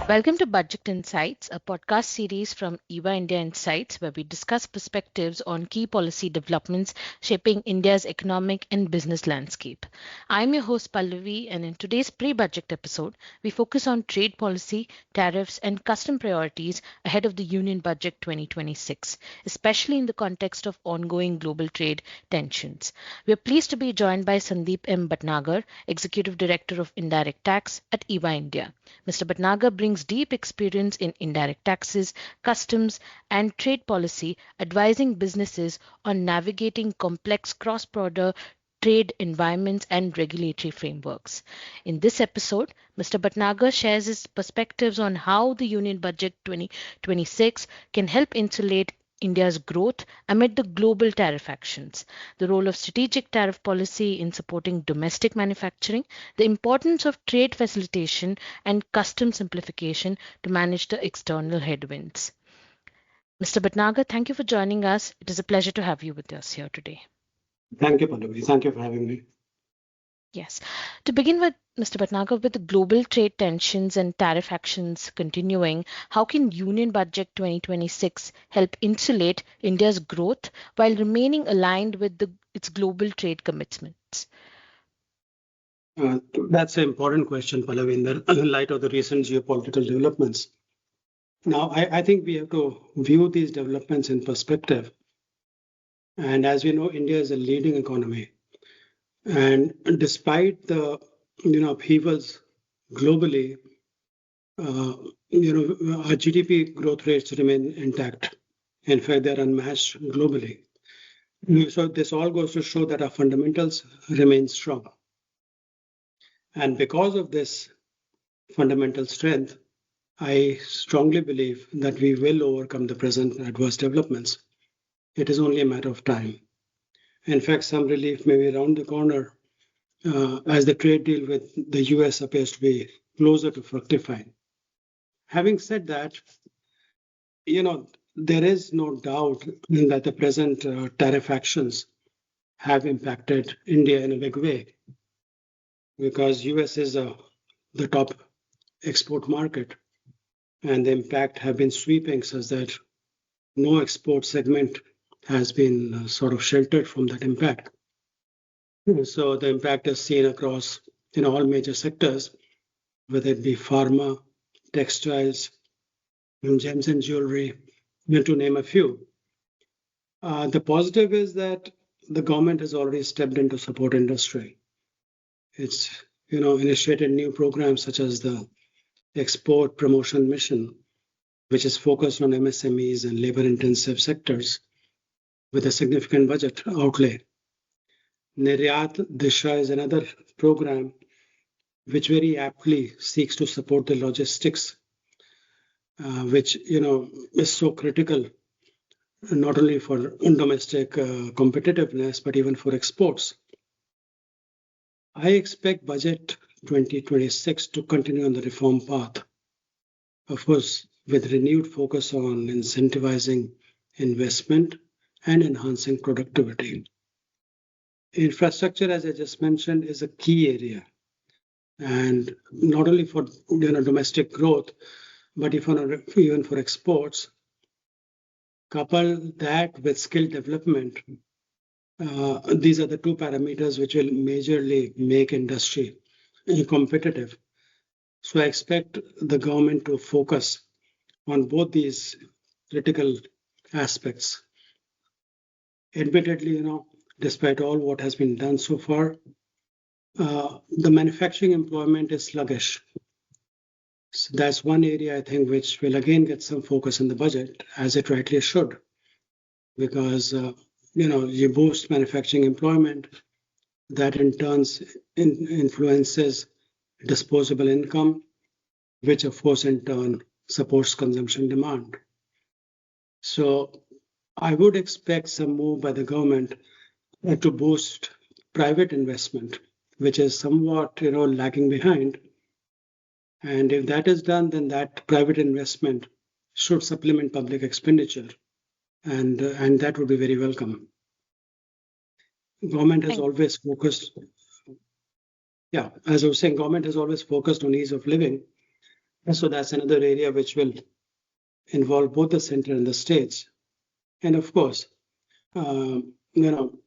Welcome to Budget Insights, a podcast series from EVA India Insights, where we discuss perspectives on key policy developments shaping India's economic and business landscape. I'm your host Pallavi, and in today's pre-budget episode, we focus on trade policy, tariffs, and custom priorities ahead of the Union Budget 2026, especially in the context of ongoing global trade tensions. We are pleased to be joined by Sandeep M. Bhatnagar, Executive Director of Indirect Tax at EVA India. Mr. Bhatnagar brings deep experience in indirect taxes, customs, and trade policy, advising businesses on navigating complex cross-border trade environments and regulatory frameworks. In this episode, Mr. Bhatnagar shares his perspectives on how the Union Budget 2026 can help insulate India's growth amid the global tariff actions, the role of strategic tariff policy in supporting domestic manufacturing, the importance of trade facilitation and custom simplification to manage the external headwinds. Mr. Bhatnagar, thank you for joining us. It is a pleasure to have you with us here today. Thank you, Pallavi. Thank you for having me. Yes. To begin with, Mr. Bhatnagar, with the global trade tensions and tariff actions continuing, how can Union Budget 2026 help insulate India's growth while remaining aligned with its global trade commitments? That's an important question, Pallavi, in the light of the recent geopolitical developments. Now, I think we have to view these developments in perspective. And as we know, India is a leading economy. And despite the upheavals globally, our GDP growth rates remain intact. In fact, they're unmatched globally. So this all goes to show that our fundamentals remain strong. And because of this fundamental strength, I strongly believe that we will overcome the present adverse developments. It is only a matter of time. In fact, some relief may be around the corner as the trade deal with the US appears to be closer to fructifying. Having said that, there is no doubt that the present tariff actions have impacted India in a big way, because US is the top export market, and the impact have been sweeping such that no export segment has been sort of sheltered from that impact. So the impact is seen across all major sectors, whether it be pharma, textiles, gems and jewelry, to name a few. The positive is that the government has already stepped in to support industry. It's initiated new programs such as the Export Promotion Mission, which is focused on MSMEs and labor-intensive sectors with a significant budget outlay. Niryat Disha is another program which very aptly seeks to support the logistics, which is so critical not only for domestic competitiveness but even for exports. I expect Budget 2026 to continue on the reform path, of course, with renewed focus on incentivizing investment and enhancing productivity. Infrastructure, as I just mentioned, is a key area, and not only for domestic growth, but even for exports. Couple that with skill development. These are the two parameters which will majorly make industry competitive. So I expect the government to focus on both these critical aspects. Admittedly, despite all what has been done so far, the manufacturing employment is sluggish. So that's one area I think which will again get some focus in the budget, as it rightly should, because you boost manufacturing employment, that in turn influences disposable income, which of course in turn supports consumption demand. So I would expect some move by the government to boost private investment, which is somewhat lagging behind. And if that is done, then that private investment should supplement public expenditure, and that would be very welcome. Government has always focused. Yeah, as I was saying, government has always focused on ease of living. So that's another area which will involve both the center and the states. And of course, you know,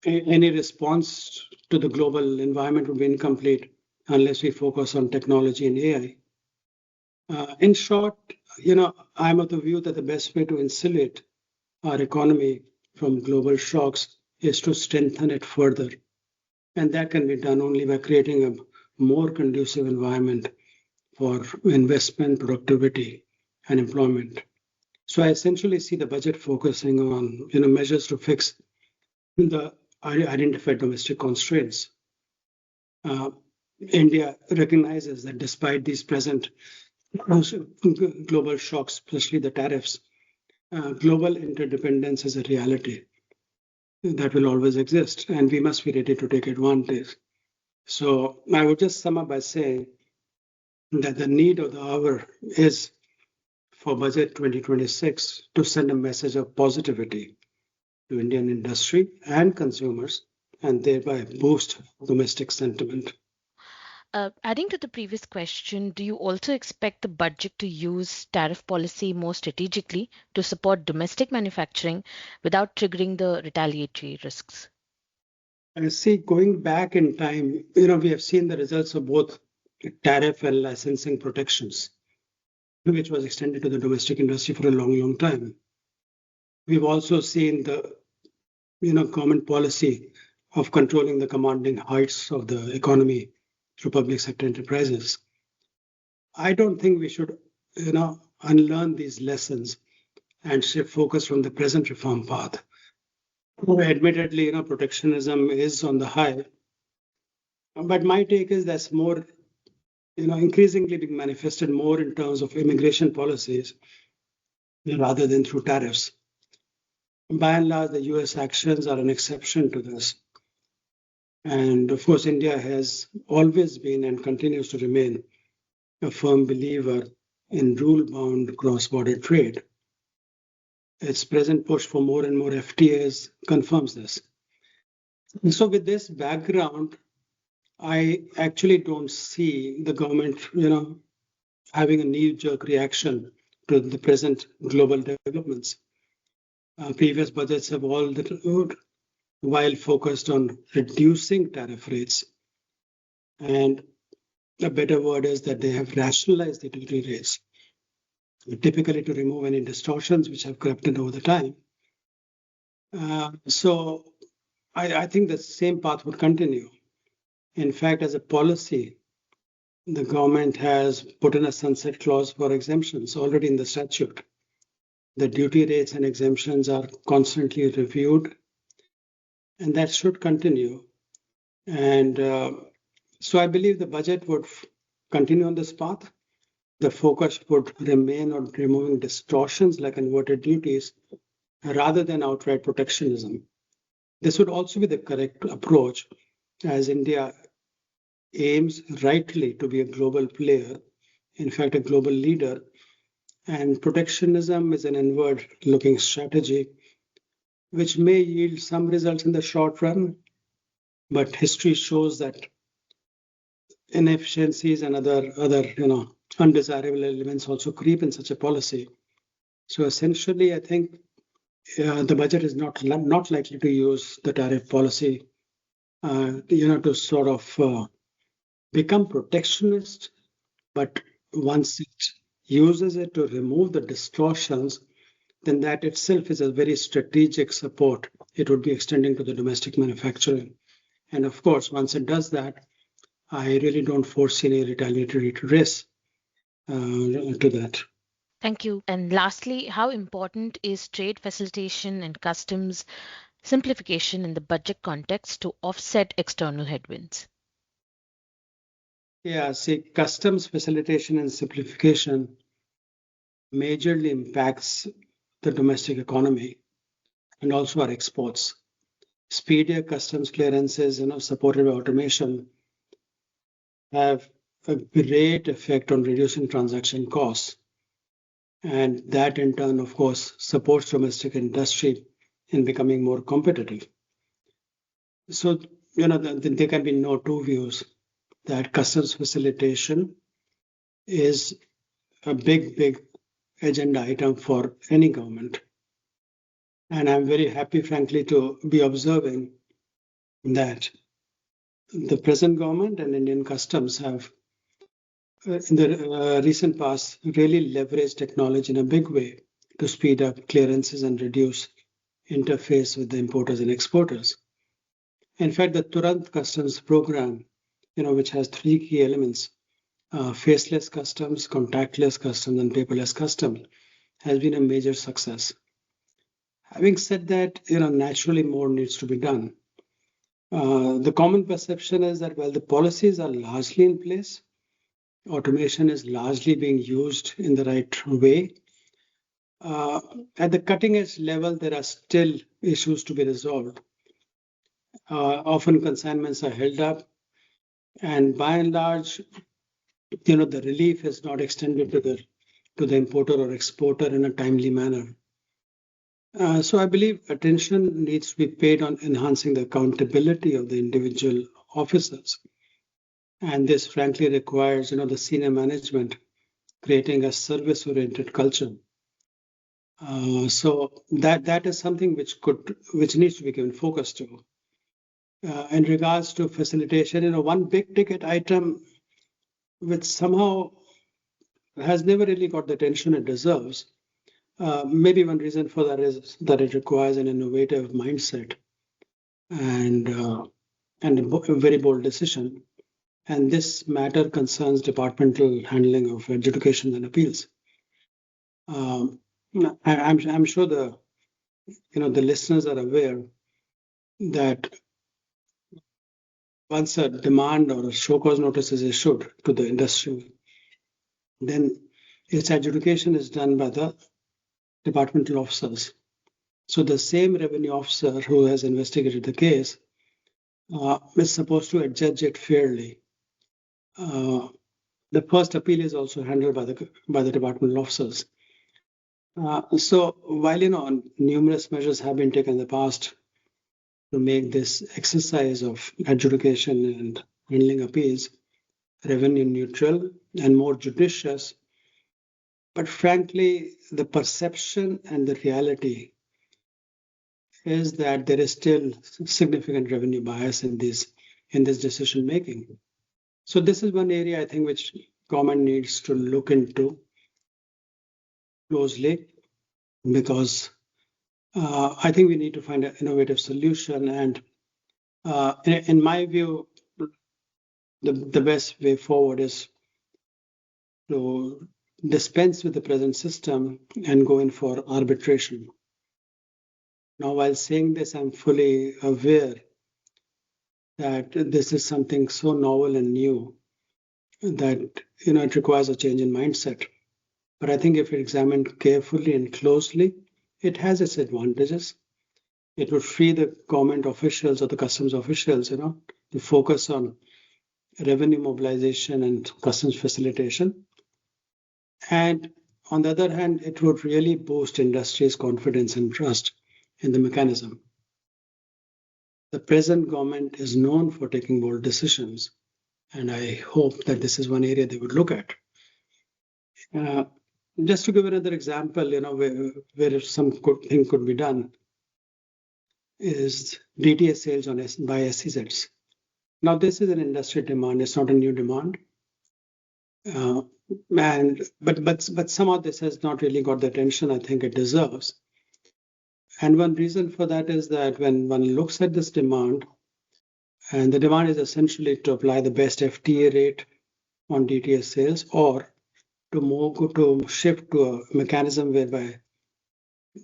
any response to the global environment would be incomplete unless we focus on technology and AI. In short, I'm of the view that the best way to insulate our economy from global shocks is to strengthen it further. And that can be done only by creating a more conducive environment for investment, productivity, and employment. So I essentially see the budget focusing on measures to fix the identified domestic constraints. Uh, India recognizes that despite these present global shocks, especially the tariffs, global interdependence is a reality that will always exist, and we must be ready to take advantage. So I would just sum up by saying that the need of the hour is for Budget 2026 to send a message of positivity to Indian industry and consumers and thereby boost domestic sentiment. Adding to the previous question, do you also expect the budget to use tariff policy more strategically to support domestic manufacturing without triggering the retaliatory risks? I see going back in time, we have seen the results of both tariff and licensing protections, which was extended to the domestic industry for a long, long time. We've also seen the government policy of controlling the commanding heights of the economy through public sector enterprises. I don't think we should, unlearn these lessons and shift focus from the present reform path. Admittedly, protectionism is on the high, but my take is that's more, increasingly being manifested more in terms of immigration policies rather than through tariffs. By and large, the US actions are an exception to this. And of course, India has always been and continues to remain a firm believer in rule bound cross border trade. Its present push for more and more FTAs confirms this. And so, with this background, I actually don't see the government, having a knee-jerk reaction to the present global developments. Previous budgets have all, while focused on reducing tariff rates, and a better word is that they have rationalized the duty rates, typically to remove any distortions which have crept in over the time. So I think the same path would continue. In fact, as a policy, the government has put in a sunset clause for exemptions already in the statute. The duty rates and exemptions are constantly reviewed, and that should continue. And so I believe the budget would continue on this path. The focus would remain on removing distortions like inverted duties rather than outright protectionism. This would also be the correct approach as India aims rightly to be a global player, in fact, a global leader. And protectionism is an inward looking strategy which may yield some results in the short run, but history shows that inefficiencies and other undesirable elements also creep in such a policy. So essentially, I think the budget is not likely to use the tariff policy, to sort of become protectionist, but once it uses it to remove the distortions, then that itself is a very strategic support it would be extending to the domestic manufacturing. And of course, once it does that, I really don't foresee any retaliatory risk to that. Thank you. And lastly, how important is trade facilitation and customs simplification in the budget context to offset external headwinds? Yeah, see, customs facilitation and simplification majorly impacts the domestic economy and also our exports. Speedier customs clearances, supported by automation, have a great effect on reducing transaction costs. And that in turn, of course, supports domestic industry in becoming more competitive. So, there can be no two views. that customs facilitation is a big agenda item for any government. And I'm very happy, frankly, to be observing that the present government and Indian customs have, in the recent past, really leveraged technology in a big way to speed up clearances and reduce interface with the importers and exporters. In fact, the Turant Customs program, which has three key elements, faceless customs, contactless customs, and paperless customs, has been a major success. Having said that, naturally more needs to be done. The common perception is that while the policies are largely in place, automation is largely being used in the right way. At the cutting edge level, there are still issues to be resolved. Often consignments are held up, and by and large, the relief is not extended to the importer or exporter in a timely manner. So I believe attention needs to be paid on enhancing the accountability of the individual officers. And this frankly requires, the senior management creating a service-oriented culture. So that is something which needs to be given focus to. In regards to facilitation, one big ticket item which somehow has never really got the attention it deserves. Maybe one reason for that is that it requires an innovative mindset and a very bold decision. And this matter concerns departmental handling of adjudication and appeals. I'm sure the listeners are aware that once a demand or a show cause notice is issued to the industry, then its adjudication is done by the departmental officers. So the same revenue officer who has investigated the case is supposed to adjudge it fairly. The first appeal is also handled by the departmental officers. So while numerous measures have been taken in the past to make this exercise of adjudication and handling appeals revenue neutral and more judicious, but frankly, the perception and the reality is that there is still significant revenue bias in this decision making. So this is one area I think which government needs to look into closely, because I think we need to find an innovative solution. And in my view, the best way forward is to dispense with the present system and go in for arbitration. Now, while saying this, I'm fully aware that this is something so novel and new that it requires a change in mindset. But I think if examined carefully and closely, it has its advantages. It would free the government officials or the customs officials, to focus on revenue mobilization and customs facilitation. And on the other hand, it would really boost industry's confidence and trust in the mechanism. The present government is known for taking bold decisions, and I hope that this is one area they would look at. Just to give another example, where some good thing could be done is DTA sales by SEZs. Now, this is an industry demand; it's not a new demand, but somehow this has not really got the attention I think it deserves. And one reason for that is that when one looks at this demand, and the demand is essentially to apply the best FTA rate on DTA sales, or to shift to a mechanism whereby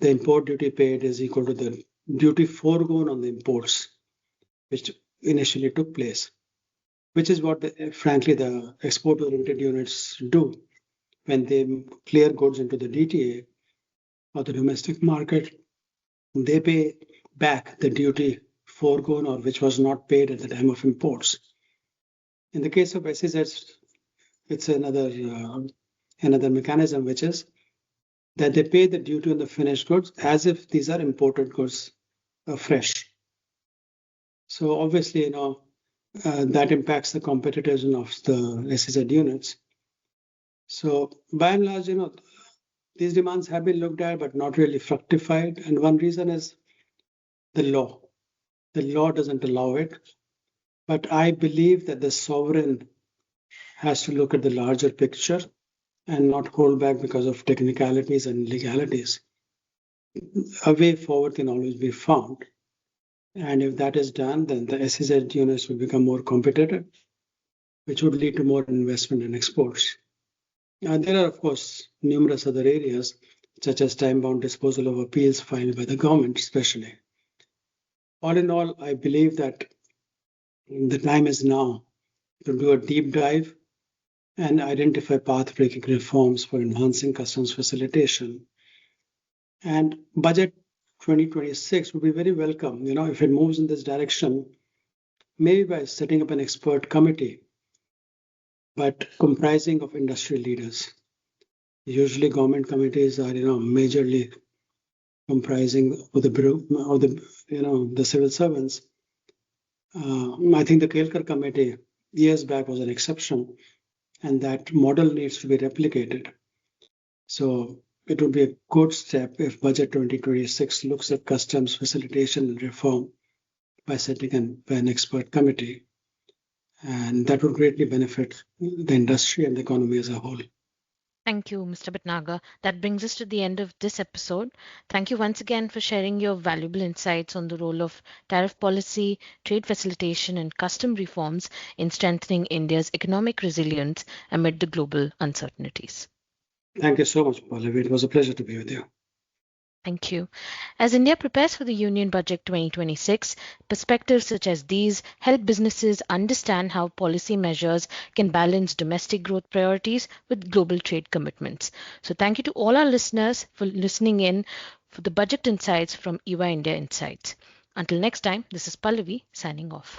the import duty paid is equal to the duty foregone on the imports, which initially took place, which is what, frankly, the export-oriented units do when they clear goods into the DTA or the domestic market. They pay back the duty foregone or which was not paid at the time of imports. In the case of SEZs, it's another mechanism, which is that they pay the duty on the finished goods as if these are imported goods fresh. So obviously, that impacts the competitiveness of the SEZ units. So by and large, these demands have been looked at but not really fructified. And one reason is the law. The law doesn't allow it. But I believe that the sovereign has to look at the larger picture and not hold back because of technicalities and legalities. A way forward can always be found. And if that is done, then the SEZ units will become more competitive, which would lead to more investment and exports. There are, of course, numerous other areas, such as time-bound disposal of appeals filed by the government, especially. All in all, I believe that the time is now to do a deep dive and identify path-breaking reforms for enhancing customs facilitation. And budget 2026 would be very welcome, if it moves in this direction, maybe by setting up an expert committee, but comprising of industry leaders. Usually government committees are, majorly comprising of the civil servants. I think the Kelkar committee years back was an exception, and that model needs to be replicated. So it would be a good step if Budget 2026 looks at customs facilitation and reform by setting an expert committee. And that would greatly benefit the industry and the economy as a whole. Thank you, Mr. Bhatnagar. That brings us to the end of this episode. Thank you once again for sharing your valuable insights on the role of tariff policy, trade facilitation, and custom reforms in strengthening India's economic resilience amid the global uncertainties. Thank you so much, Pallavi. It was a pleasure to be with you. Thank you. As India prepares for the Union Budget 2026, perspectives such as these help businesses understand how policy measures can balance domestic growth priorities with global trade commitments. So, thank you to all our listeners for listening in for the Budget Insights from EY India Insights. Until next time, this is Pallavi signing off.